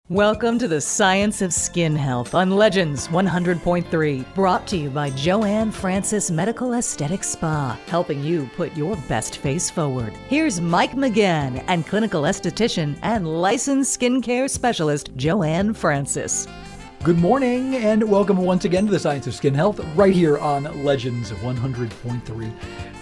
Welcome to the Science of Skin Health on Legends 100.3, brought to you by JoAnn Francis Medical Aesthetics Spa, helping you put your best face forward. Here's Mike McGann and clinical esthetician and licensed skincare specialist JoAnn Francis. Good morning and welcome once again to the Science of Skin Health right here on Legends 100.3.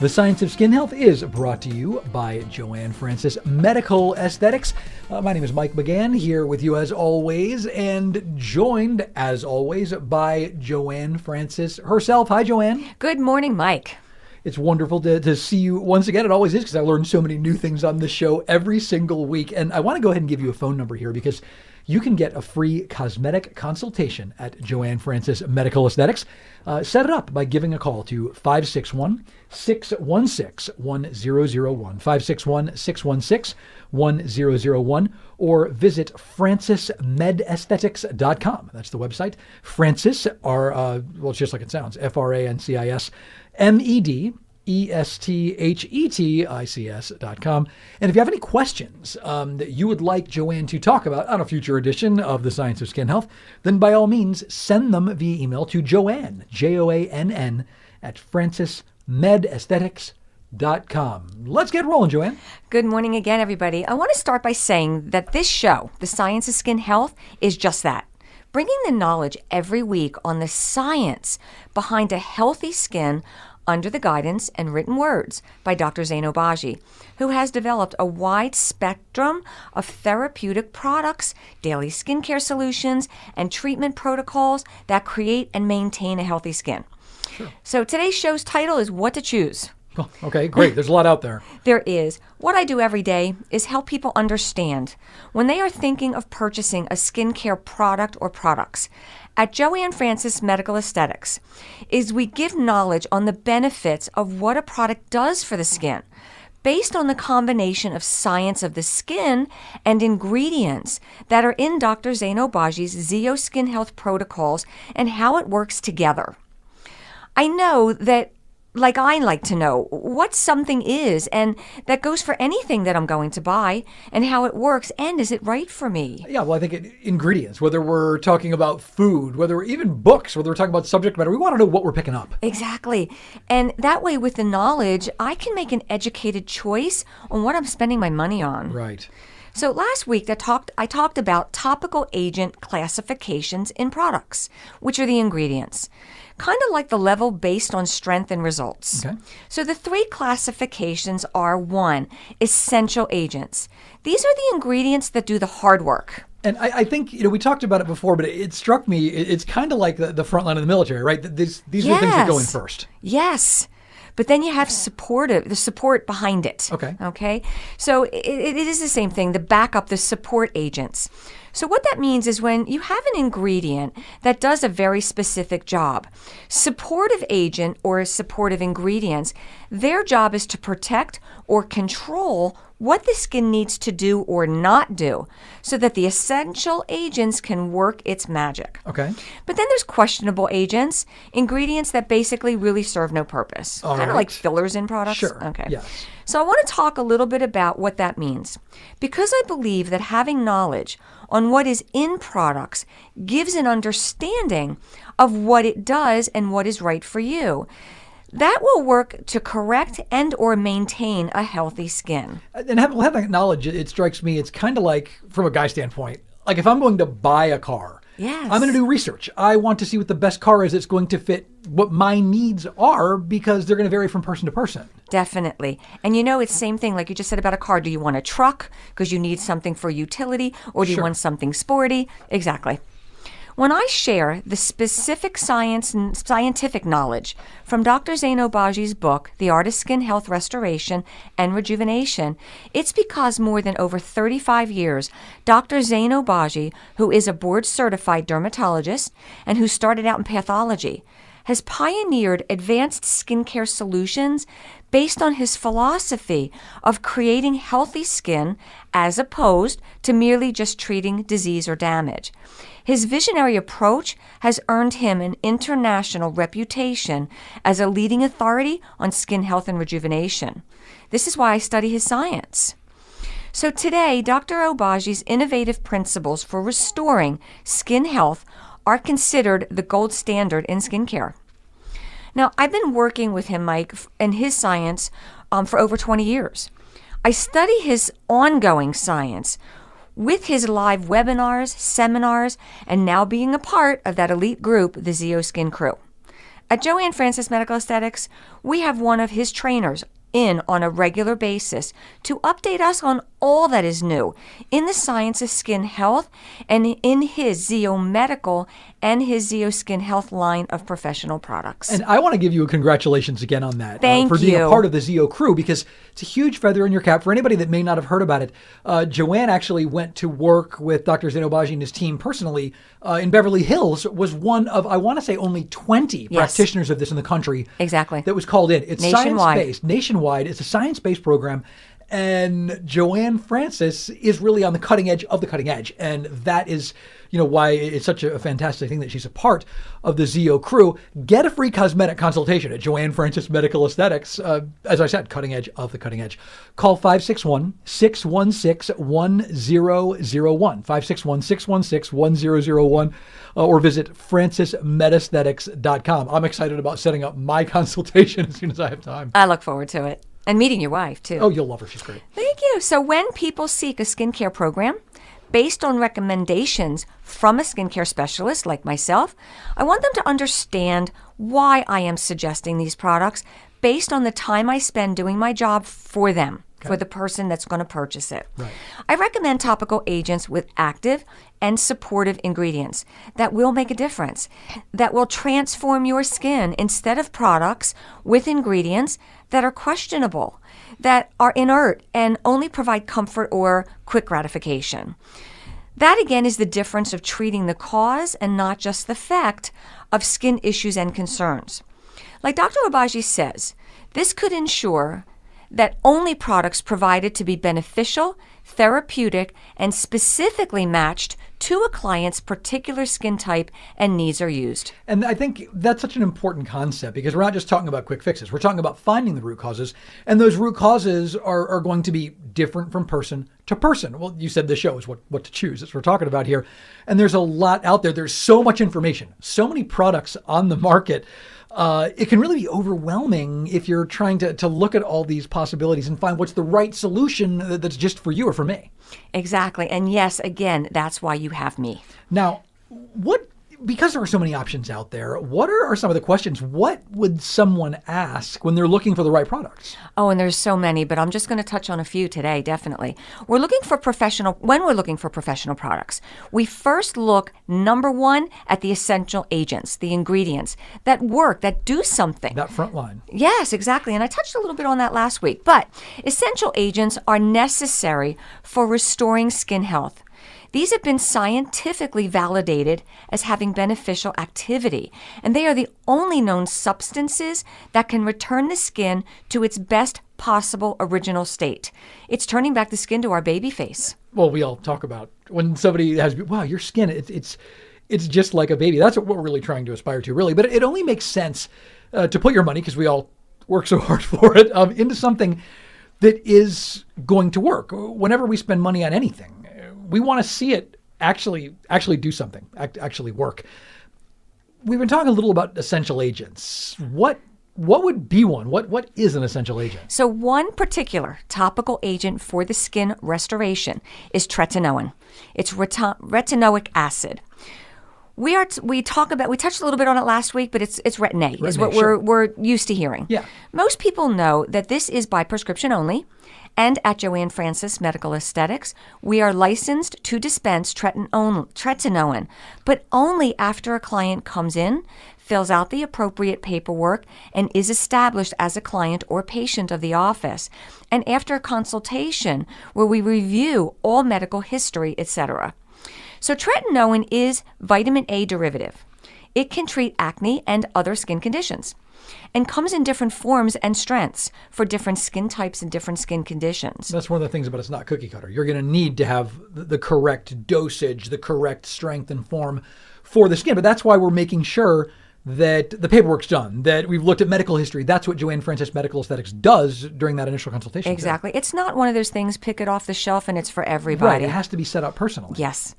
The Science of Skin Health is brought to you by JoAnn Francis Medical Aesthetics. My name is Mike McGann, here with you as always, and joined as always by JoAnn Francis herself. Hi, JoAnn. Good morning, Mike. It's wonderful to see you once again. It always is, because I learn so many new things on this show every single week. And I want to go ahead and give you a phone number here, because you can get a free cosmetic consultation at JoAnn Francis Medical Aesthetics. Set it up by giving a call to 561-616-1001, 561-616-1001, or visit francismedaesthetics.com. That's the website. Francis, it's just like it sounds, Francis, Esthetics.com. And if you have any questions that you would like JoAnn to talk about on a future edition of the Science of Skin Health, then by all means, send them via email to JoAnn, JoAnn, at francismedaesthetics.com. Let's get rolling, JoAnn. Good morning again, everybody. I want to start by saying that this show, The Science of Skin Health, is just that. Bringing the knowledge every week on the science behind a healthy skin under the guidance and written words by Dr. JoAnn Obagi, who has developed a wide spectrum of therapeutic products, daily skincare solutions, and treatment protocols that create and maintain a healthy skin. Sure. So today's show's title is What to Choose. Oh, okay, great. There's a lot out there. There is. What I do every day is help people understand when they are thinking of purchasing a skincare product or products. At JoAnn Francis Medical Aesthetics is we give knowledge on the benefits of what a product does for the skin, based on the combination of science of the skin and ingredients that are in Dr. JoAnn Obagi's Zeo Skin Health protocols and how it works together. I know that I like to know what something is, and that goes for anything that I'm going to buy, and how it works, and is it right for me? Yeah, well, I think ingredients, whether we're talking about food, whether we're even books, whether we're talking about subject matter, we want to know what we're picking up. Exactly. And that way, with the knowledge, I can make an educated choice on what I'm spending my money on. Right. So last week, I talked about topical agent classifications in products, which are the ingredients. Kind of like the level based on strength and results. Okay. So the three classifications are: 1, essential agents. These are the ingredients that do the hard work. And I think, we talked about it before, but it struck me, it's kind of like the front line of the military, right? These are the things that go in first. Yes. But then you have the support behind it. Okay. So it is the same thing, the backup, the support agents. So what that means is when you have an ingredient that does a very specific job, supportive agent or supportive ingredients, their job is to protect or control what the skin needs to do or not do, so that the essential agents can work its magic. Okay. But then there's questionable agents, ingredients that basically really serve no purpose. Kind of like fillers in products. Sure. Okay. Yes. So I want to talk a little bit about what that means, because I believe that having knowledge on what is in products gives an understanding of what it does and what is right for you. That will work to correct and or maintain a healthy skin. And having that knowledge, it strikes me, it's kind of like, from a guy standpoint, like if I'm going to buy a car, yes, I'm going to do research. I want to see what the best car is that's going to fit what my needs are, because they're going to vary from person to person. Definitely. And it's the same thing like you just said about a car. Do you want a truck because you need something for utility, or do you want something sporty? Exactly. When I share the specific science and scientific knowledge from Dr. JoAnn Obagi's book, The Art of Skin Health Restoration and Rejuvenation, it's because more than over 35 years, Dr. JoAnn Obagi, who is a board-certified dermatologist and who started out in pathology, has pioneered advanced skincare solutions based on his philosophy of creating healthy skin as opposed to merely just treating disease or damage. His visionary approach has earned him an international reputation as a leading authority on skin health and rejuvenation. This is why I study his science. So today, Dr. Obasi's innovative principles for restoring skin health are considered the gold standard in skincare. Now, I've been working with him, Mike, and his science for over 20 years. I study his ongoing science with his live webinars, seminars, and now being a part of that elite group, the ZO Skin Crew. At JoAnn Francis Medical Aesthetics, we have one of his trainers in on a regular basis to update us on all that is new in the science of skin health and in his ZO Medical and his ZO Skin Health line of professional products. And I want to give you a congratulations again on that. Thank for being you. a part of the ZO crew, because it's a huge feather in your cap. For anybody that may not have heard about it, JoAnn actually went to work with Dr. Zain Obasi and his team personally in Beverly Hills, was one of, I want to say, only 20 practitioners of this in the country. Exactly. That was called in. It's Nationwide. science-based, nationwide. It's a science-based program. And JoAnn Francis is really on the cutting edge of the cutting edge. And that is, why it's such a fantastic thing that she's a part of the ZO crew. Get a free cosmetic consultation at JoAnn Francis Medical Aesthetics. As I said, cutting edge of the cutting edge. Call 561-616-1001. 561-616-1001. Or visit francismedesthetics.com. I'm excited about setting up my consultation as soon as I have time. I look forward to it. And meeting your wife, too. Oh, you'll love her. She's great. Thank you. So when people seek a skincare program based on recommendations from a skincare specialist like myself, I want them to understand why I am suggesting these products based on the time I spend doing my job for them, for the person that's going to purchase it. Right. I recommend topical agents with active and supportive ingredients that will make a difference, that will transform your skin, instead of products with ingredients that are questionable, that are inert and only provide comfort or quick gratification. That, again, is the difference of treating the cause and not just the effect of skin issues and concerns. Like Dr. Obasi says, this could ensure that only products provided to be beneficial, therapeutic, and specifically matched to a client's particular skin type and needs are used. And I think that's such an important concept, because we're not just talking about quick fixes. We're talking about finding the root causes, and those root causes are going to be different from person to person. Well, you said the show is what to choose. That's what we're talking about here. And there's a lot out there. There's so much information, so many products on the market. It can really be overwhelming if you're trying to look at all these possibilities and find what's the right solution that's just for you or for me. Exactly. And yes, again, that's why you have me. Now, because there are so many options out there, what are some of the questions? What would someone ask when they're looking for the right products? Oh, and there's so many, but I'm just going to touch on a few today, definitely. When we're looking for professional products, we first look, number one, at the essential agents, the ingredients that work, that do something. That front line. Yes, exactly. And I touched a little bit on that last week. But essential agents are necessary for restoring skin health. These have been scientifically validated as having beneficial activity, and they are the only known substances that can return the skin to its best possible original state. It's turning back the skin to our baby face. Well, we all talk about when somebody has, wow, your skin, it's just like a baby. That's what we're really trying to aspire to, really. But it only makes sense to put your money, because we all work so hard for it, into something that is going to work. Whenever we spend money on anything, we want to see it actually do something, actually work. We've been talking a little about essential agents. What would be one? What is an essential agent? So one particular topical agent for the skin restoration is tretinoin. It's retinoic acid. We touched a little bit on it last week, but it's Retin-A is what we're used to hearing. Yeah. Most people know that this is by prescription only. And at JoAnn Francis Medical Aesthetics, we are licensed to dispense tretinoin, but only after a client comes in, fills out the appropriate paperwork, and is established as a client or patient of the office, and after a consultation where we review all medical history, etc. So tretinoin is vitamin A derivative. It can treat acne and other skin conditions, and comes in different forms and strengths for different skin types and different skin conditions. That's one of the things about it's not cookie cutter. You're going to need to have the correct dosage, the correct strength and form for the skin. But that's why we're making sure that the paperwork's done, that we've looked at medical history. That's what JoAnn Francis Medical Aesthetics does during that initial consultation. Exactly. It's not one of those things, pick it off the shelf and it's for everybody. Right. It has to be set up personally. Yes.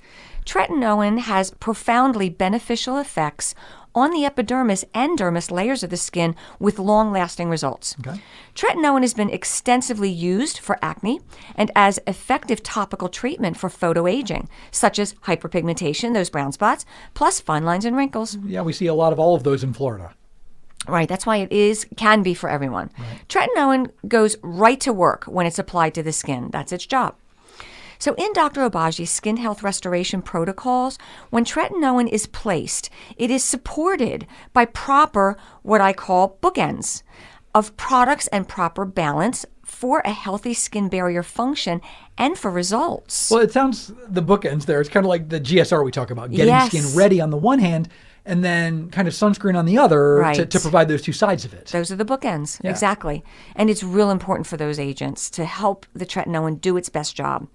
Tretinoin has profoundly beneficial effects on the epidermis and dermis layers of the skin with long-lasting results. Okay. Tretinoin has been extensively used for acne and as effective topical treatment for photoaging, such as hyperpigmentation, those brown spots, plus fine lines and wrinkles. Yeah, we see a lot of all of those in Florida. Right, that's why can be for everyone. Right. Tretinoin goes right to work when it's applied to the skin. That's its job. So in Dr. Obagi skin health restoration protocols, when tretinoin is placed, it is supported by proper, what I call bookends of products and proper balance for a healthy skin barrier function and for results. Well, it sounds, the bookends there, it's kind of like the GSR we talk about, getting skin ready on the one hand, and then kind of sunscreen on the other to provide those two sides of it. Those are the bookends, exactly. And it's real important for those agents to help the tretinoin do its best job.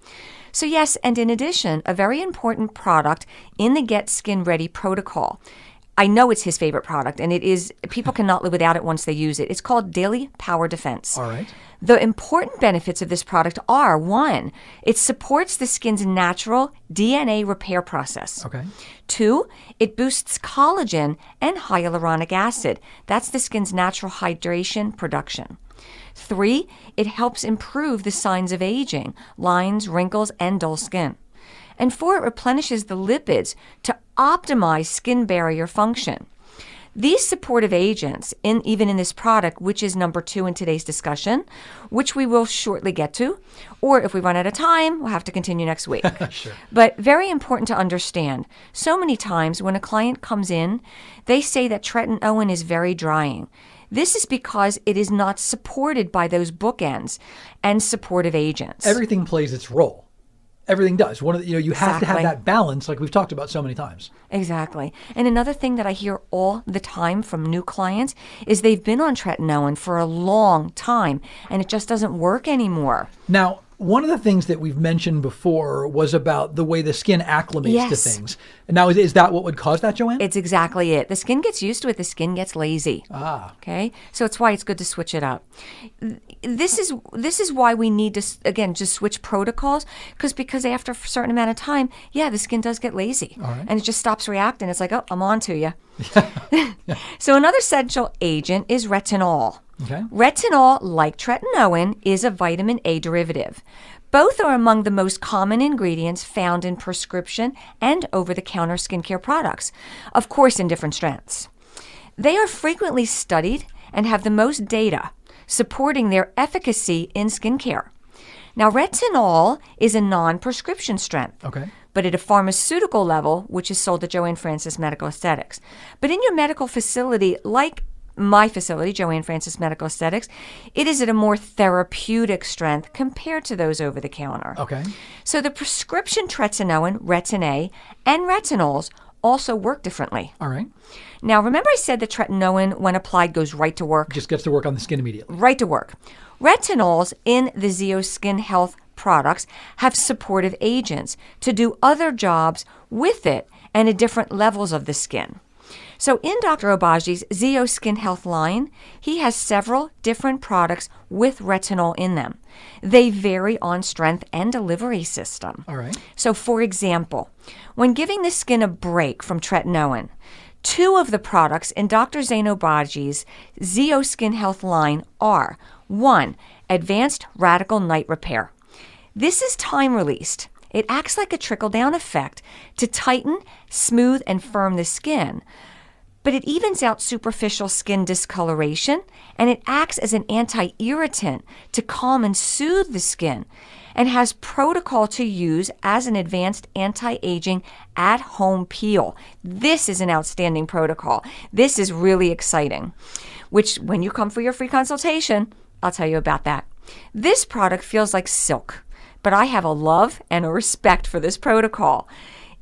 So yes, and in addition, a very important product in the Get Skin Ready protocol. I know it's his favorite product, and it is, people cannot live without it once they use it. It's called Daily Power Defense. All right. The important benefits of this product are, one, it supports the skin's natural DNA repair process. Okay. Two, it boosts collagen and hyaluronic acid. That's the skin's natural hydration production. Three, it helps improve the signs of aging, lines, wrinkles, and dull skin. And four, it replenishes the lipids to optimize skin barrier function. These supportive agents, even in this product, which is number 2 in today's discussion, which we will shortly get to, or if we run out of time, we'll have to continue next week. Sure. But very important to understand. So many times when a client comes in, they say that tretinoin is very drying. This is because it is not supported by those bookends and supportive agents. Everything plays its role. Everything does. You have to have that balance, like we've talked about so many times. Exactly. And another thing that I hear all the time from new clients is they've been on tretinoin for a long time, and it just doesn't work anymore. Now, one of the things that we've mentioned before was about the way the skin acclimates to things. And now, is that what would cause that, JoAnn? It's exactly it. The skin gets used to it. The skin gets lazy. Okay? So it's why it's good to switch it up. This is why we need to, again, just switch protocols, because after a certain amount of time, the skin does get lazy. All right. And it just stops reacting. It's like, oh, I'm on to you. So another essential agent is retinol. Okay. Retinol, like tretinoin, is a vitamin A derivative. Both are among the most common ingredients found in prescription and over-the-counter skincare products, of course in different strengths. They are frequently studied and have the most data supporting their efficacy in skincare. Now, retinol is a non-prescription strength. Okay. But at a pharmaceutical level, which is sold at JoAnn Francis Medical Aesthetics. But in your medical facility, like my facility, JoAnn Francis Medical Aesthetics, it is at a more therapeutic strength compared to those over the counter. Okay. So the prescription tretinoin, Retin-A, and retinols also work differently. All right. Now, remember I said that tretinoin, when applied, goes right to work? Just gets to work on the skin immediately. Right to work. Retinols in the Zeo Skin Health products have supportive agents to do other jobs with it and at different levels of the skin. So in Dr. Obagi's Zeo Skin Health line, he has several different products with retinol in them. They vary on strength and delivery system. All right. So for example, when giving the skin a break from tretinoin, 2 of the products in Dr. Zain Obagi's Zeo Skin Health line are 1, Advanced Radical Night Repair. This is time-released. It acts like a trickle-down effect to tighten, smooth, and firm the skin. But it evens out superficial skin discoloration, and it acts as an anti-irritant to calm and soothe the skin, and has protocol to use as an advanced anti-aging at-home peel. This is an outstanding protocol. This is really exciting, which when you come for your free consultation, I'll tell you about that. This product feels like silk, but I have a love and a respect for this protocol.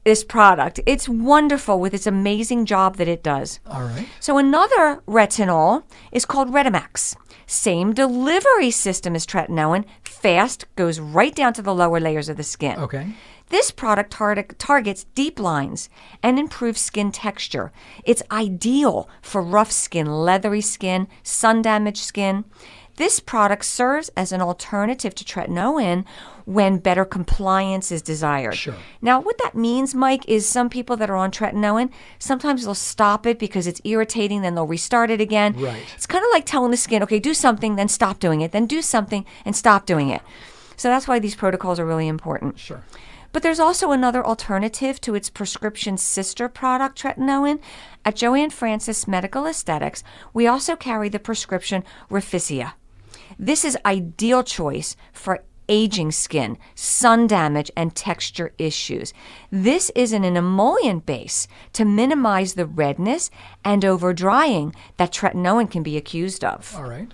This product. It's wonderful with its amazing job that it does. All right. So another retinol is called Retimax. Same delivery system as tretinoin. Fast, goes right down to the lower layers of the skin. Okay. This product targets deep lines and improves skin texture. It's ideal for rough skin, leathery skin, sun-damaged skin. This product serves as an alternative to tretinoin when better compliance is desired. Sure. Now, what that means, Mike, is some people that are on tretinoin, sometimes they'll stop it because it's irritating, then they'll restart it again. Right. It's kind of like telling the skin, okay, do something, then stop doing it, then do something and stop doing it. So that's why these protocols are really important. Sure. But there's also another alternative to its prescription sister product, tretinoin. At JoAnn Francis Medical Aesthetics, we also carry the prescription Refisia. This is ideal choice for aging skin, sun damage, and texture issues. This is an emollient base to minimize the redness and over-drying that tretinoin can be accused of. All right.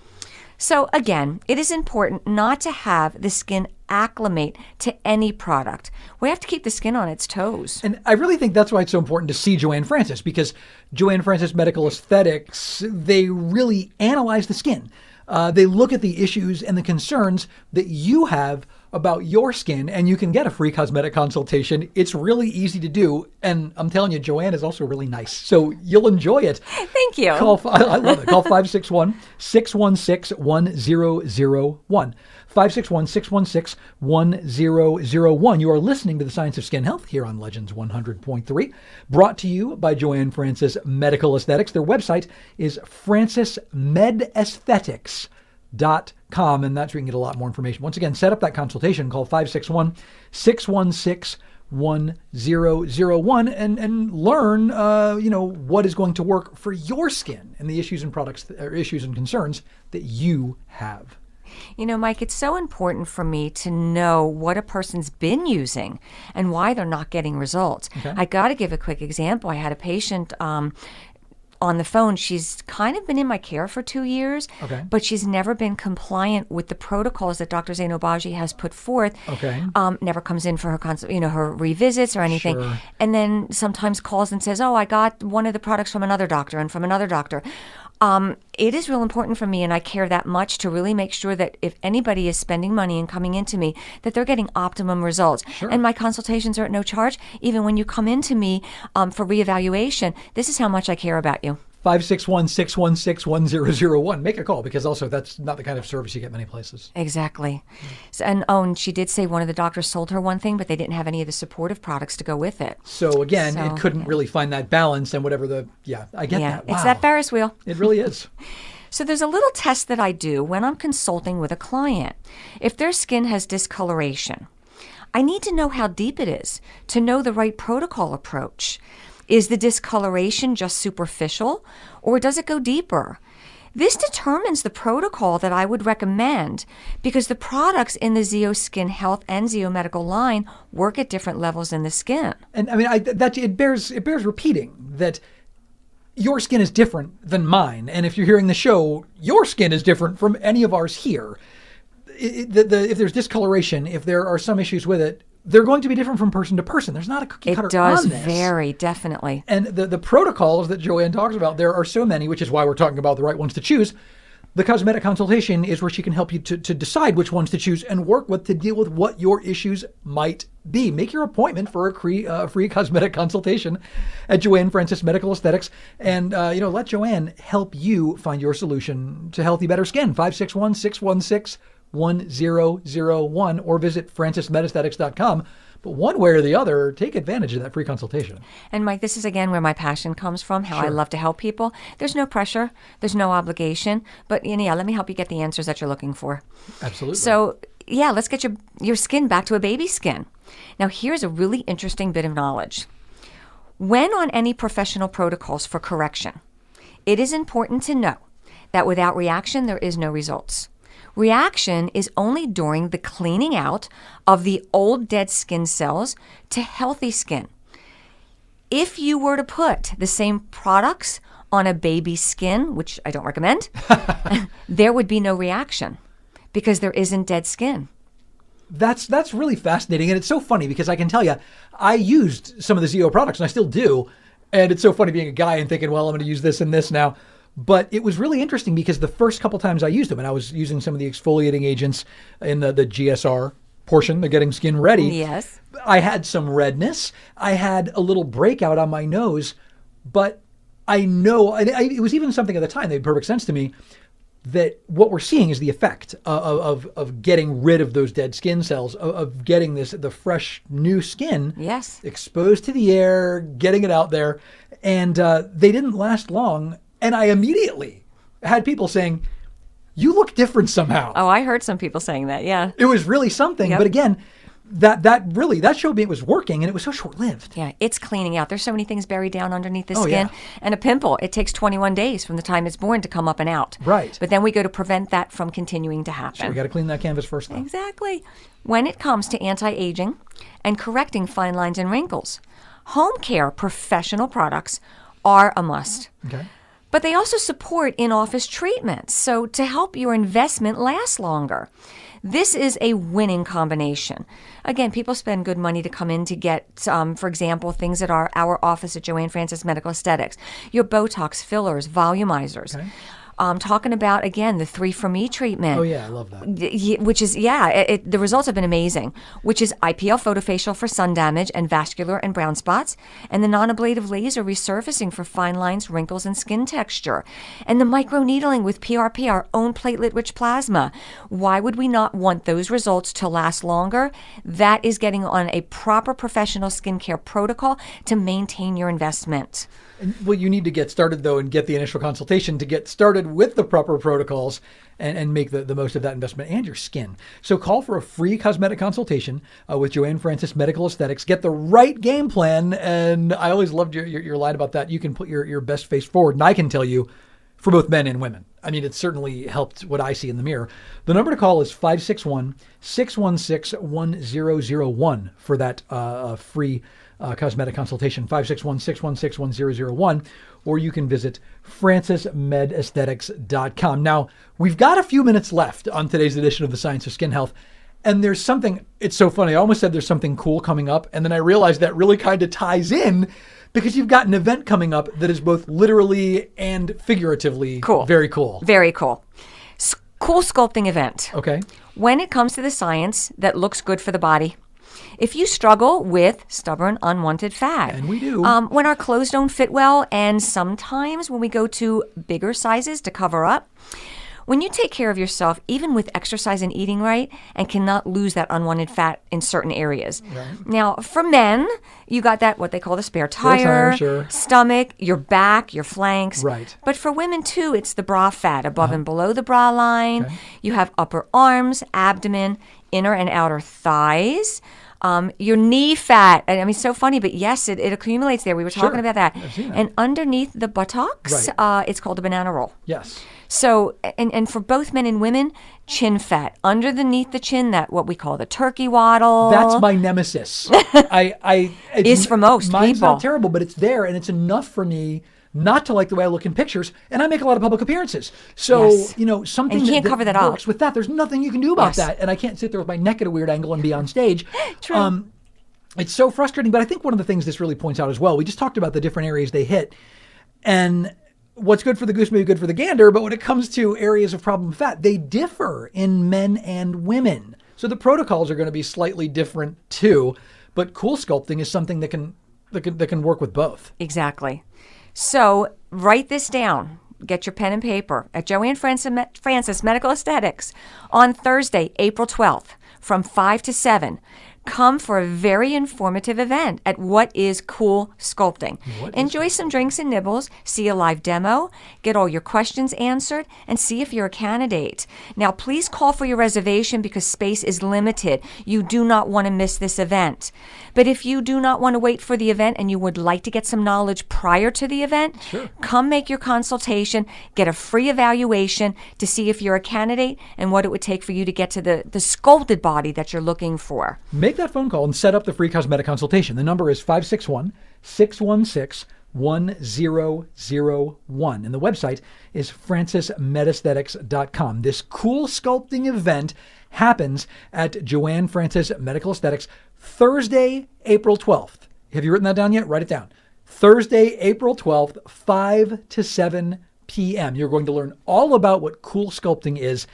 So again, it is important not to have the skin acclimate to any product. We have to keep the skin on its toes. And I really think that's why it's so important to see JoAnn Francis, because JoAnn Francis Medical Aesthetics, they really analyze the skin. They look at the issues and the concerns that you have about your skin, and you can get a free cosmetic consultation. It's really easy to do. And I'm telling you, JoAnn is also really nice. So you'll enjoy it. Thank you. I love it. Call 561-616-1001. 561-616-1001. You are listening to The Science of Skin Health here on Legends 100.3, brought to you by JoAnn Francis Medical Aesthetics. Their website is francismedaesthetics.com, and that's where you can get a lot more information. Once again, set up that consultation. Call 561-616-1001 and learn, what is going to work for your skin and the issues and products or issues and concerns that you have. You know, Mike, it's so important for me to know what a person's been using and why they're not getting results. Okay. I got to give a quick example. I had a patient on the phone. She's kind of been in my care for 2 years, Okay. but she's never been compliant with the protocols that Dr. Zainobaji has put forth. Okay. Never comes in for her her revisits or anything. Sure. And then sometimes calls and says, oh, I got one of the products from another doctor and from another doctor. It is real important for me, and I care that much to really make sure that if anybody is spending money and coming into me, that they're getting optimum results. Sure. And my consultations are at no charge. Even when you come into me for reevaluation, this is how much I care about you. 561-616-1001. Make a call, because also that's not the kind of service you get many places. Exactly. So, and she did say one of the doctors sold her one thing, but they didn't have any of the supportive products to go with it. So again, it couldn't really find that balance, and whatever I get that. Wow. It's that Ferris wheel. It really is. So there's a little test that I do when I'm consulting with a client. If their skin has discoloration, I need to know how deep it is to know the right protocol approach. Is the discoloration just superficial, or does it go deeper? This determines the protocol that I would recommend, because the products in the Zeo Skin Health and Zeo Medical line work at different levels in the skin. And I mean, it bears repeating that your skin is different than mine. And if you're hearing the show, your skin is different from any of ours here. If there's discoloration, if there are some issues with it, they're going to be different from person to person. There's not a cookie cutter on this. It does vary, definitely. And the protocols that JoAnn talks about, there are so many, which is why we're talking about the right ones to choose. The cosmetic consultation is where she can help you to decide which ones to choose and work with to deal with what your issues might be. Make your appointment for a free cosmetic consultation at JoAnn Francis Medical Aesthetics, and let JoAnn help you find your solution to healthy, better skin. 561-616-1001, or visit francismedaesthetics.com. But one way or the other, take advantage of that free consultation. And Mike, this is again where my passion comes from, how I Sure. love to help people. There's no pressure, there's no obligation, but let me help you get the answers that you're looking for. Absolutely. So let's get your skin back to a baby skin. Now here's a really interesting bit of knowledge. When on any professional protocols for correction, it is important to know that without reaction, there is no results. Reaction is only during the cleaning out of the old dead skin cells to healthy skin. If you were to put the same products on a baby's skin, which I don't recommend, there would be no reaction because there isn't dead skin. That's really fascinating, and it's so funny because I can tell you, I used some of the Zeo products, and I still do, and it's so funny being a guy and thinking, well, I'm going to use this and this now. But it was really interesting because the first couple times I used them, and I was using some of the exfoliating agents in the GSR portion, the getting skin ready, Yes. I had some redness. I had a little breakout on my nose, but I know, and it was even something at the time that made perfect sense to me, that what we're seeing is the effect of getting rid of those dead skin cells, of getting the fresh new skin Yes. exposed to the air, getting it out there. And they didn't last long. And I immediately had people saying, you look different somehow. Oh, I heard some people saying that. Yeah. It was really something. Yep. But again, that showed me it was working, and it was so short-lived. Yeah, it's cleaning out. There's so many things buried down underneath the Oh, skin. yeah. And a pimple, it takes 21 days from the time it's born to come up and out. Right. But then we go to prevent that from continuing to happen. So we got to clean that canvas first, though. Exactly. When it comes to anti-aging and correcting fine lines and wrinkles, home care professional products are a must. Okay. But they also support in-office treatments, so to help your investment last longer. This is a winning combination. Again, people spend good money to come in to get, for example, things at our office at JoAnn Francis Medical Aesthetics, your Botox, fillers, volumizers. Okay. Talking about, again, the 3 for Me treatment. Oh, yeah, I love that. Which is, the results have been amazing, which is IPL photofacial for sun damage and vascular and brown spots, and the non-ablative laser resurfacing for fine lines, wrinkles, and skin texture, and the microneedling with PRP, our own platelet-rich plasma. Why would we not want those results to last longer? That is getting on a proper professional skincare protocol to maintain your investment. Well, you need to get started, though, and get the initial consultation to get started with the proper protocols and make the most of that investment and your skin. So call for a free cosmetic consultation with JoAnn Francis Medical Aesthetics. Get the right game plan. And I always loved your line about that. You can put your best face forward. And I can tell you, for both men and women. I mean, it certainly helped what I see in the mirror. The number to call is 561-616-1001 for that free cosmetic consultation, 561-616-1001, or you can visit francismedaesthetics.com. Now, we've got a few minutes left on today's edition of The Science of Skin Health, and there's something, it's so funny, I almost said there's something cool coming up, and then I realized that really kind of ties in because you've got an event coming up that is both literally and figuratively cool. Very cool. Very cool. Cool sculpting event. Okay. When it comes to the science that looks good for the body, if you struggle with stubborn, unwanted fat, and we do, when our clothes don't fit well, and sometimes when we go to bigger sizes to cover up, when you take care of yourself, even with exercise and eating right, and cannot lose that unwanted fat in certain areas. Right. Now, for men, you got that, what they call the spare tire, sure. stomach, your back, your flanks. Right. But for women, too, it's the bra fat above and below the bra line. Okay. You have upper arms, abdomen, inner and outer thighs. Your knee fat, I mean, it's so funny, but yes, it accumulates there. We were talking about that. I've seen that. And underneath the buttocks, Right. it's called a banana roll. Yes. So, and for both men and women, chin fat. Underneath the chin, that what we call the turkey waddle. That's my nemesis. Is for most mine's people. Not terrible, but it's there, and it's enough for me not to like the way I look in pictures, and I make a lot of public appearances. So, Yes. something And you can't cover that up. works with that. There's nothing you can do about Yes. that, and I can't sit there with my neck at a weird angle and be on stage. True. It's so frustrating, but I think one of the things this really points out as well, we just talked about the different areas they hit, and what's good for the goose may be good for the gander, but when it comes to areas of problem fat, they differ in men and women. So the protocols are going to be slightly different too, but cool sculpting is something that can work with both. Exactly. So write this down. Get your pen and paper at JoAnn Francis Medical Aesthetics on Thursday, April 12th from 5 to 7. Come for a very informative event at What is Cool Sculpting. Enjoy some drinks and nibbles, see a live demo, get all your questions answered, and see if you're a candidate. Now, please call for your reservation because space is limited. You do not want to miss this event. But if you do not want to wait for the event and you would like to get some knowledge prior to the event, come make your consultation, get a free evaluation to see if you're a candidate and what it would take for you to get to the sculpted body that you're looking for. Make that phone call and set up the free cosmetic consultation. The number is 561-616-1001. And the website is francismedaesthetics.com. This cool sculpting event happens at JoAnn Francis Medical Aesthetics Thursday, April 12th. Have you written that down yet? Write it down. Thursday, April 12th, 5 to 7 p.m. You're going to learn all about what cool sculpting is.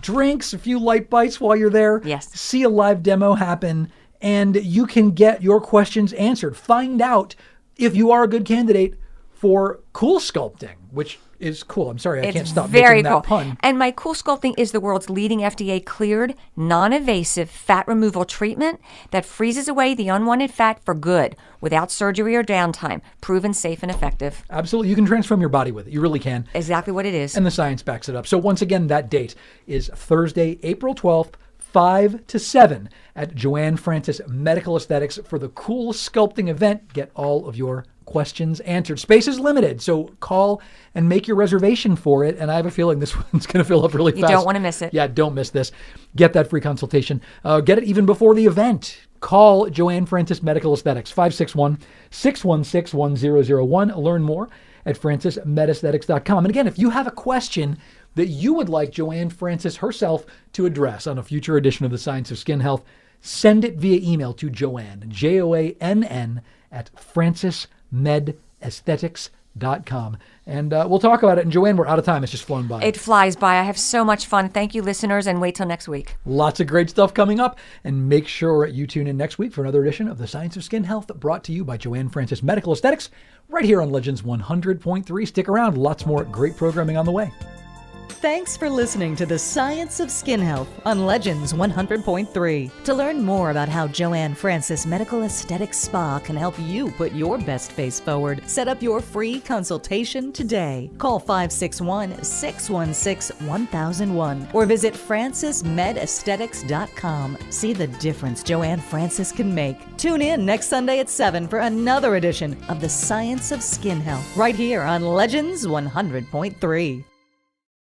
drinks, a few light bites while you're there. Yes. See a live demo happen, and you can get your questions answered. Find out if you are a good candidate for cool sculpting, which is cool. I'm sorry, I can't stop making that pun. And my Cool Sculpting is the world's leading FDA-cleared, non-invasive fat removal treatment that freezes away the unwanted fat for good without surgery or downtime. Proven safe and effective. Absolutely. You can transform your body with it. You really can. Exactly what it is. And the science backs it up. So once again, that date is Thursday, April 12th, 5 to 7 at JoAnn Francis Medical Aesthetics for the Cool Sculpting event. Get all of your questions answered. Space is limited, so call and make your reservation for it. And I have a feeling this one's going to fill up really fast. You don't want to miss it. Yeah, don't miss this. Get that free consultation. Get it even before the event. Call JoAnn Francis Medical Aesthetics, 561-616-1001. Learn more at francismedesthetics.com. And again, if you have a question that you would like JoAnn Francis herself to address on a future edition of The Science of Skin Health, send it via email to JoAnn, JoAnn, at francismedesthetics.com. And we'll talk about it. And JoAnn, we're out of time. It's just flown by. It flies by. I have so much fun. Thank you, listeners, and wait till next week. Lots of great stuff coming up. And make sure you tune in next week for another edition of The Science of Skin Health, brought to you by JoAnn Francis Medical Aesthetics, right here on Legends 100.3. Stick around. Lots more great programming on the way. Thanks for listening to The Science of Skin Health on Legends 100.3. To learn more about how JoAnn Francis Medical Aesthetics Spa can help you put your best face forward, set up your free consultation today. Call 561-616-1001 or visit francismedesthetics.com. See the difference JoAnn Francis can make. Tune in next Sunday at 7 for another edition of The Science of Skin Health right here on Legends 100.3.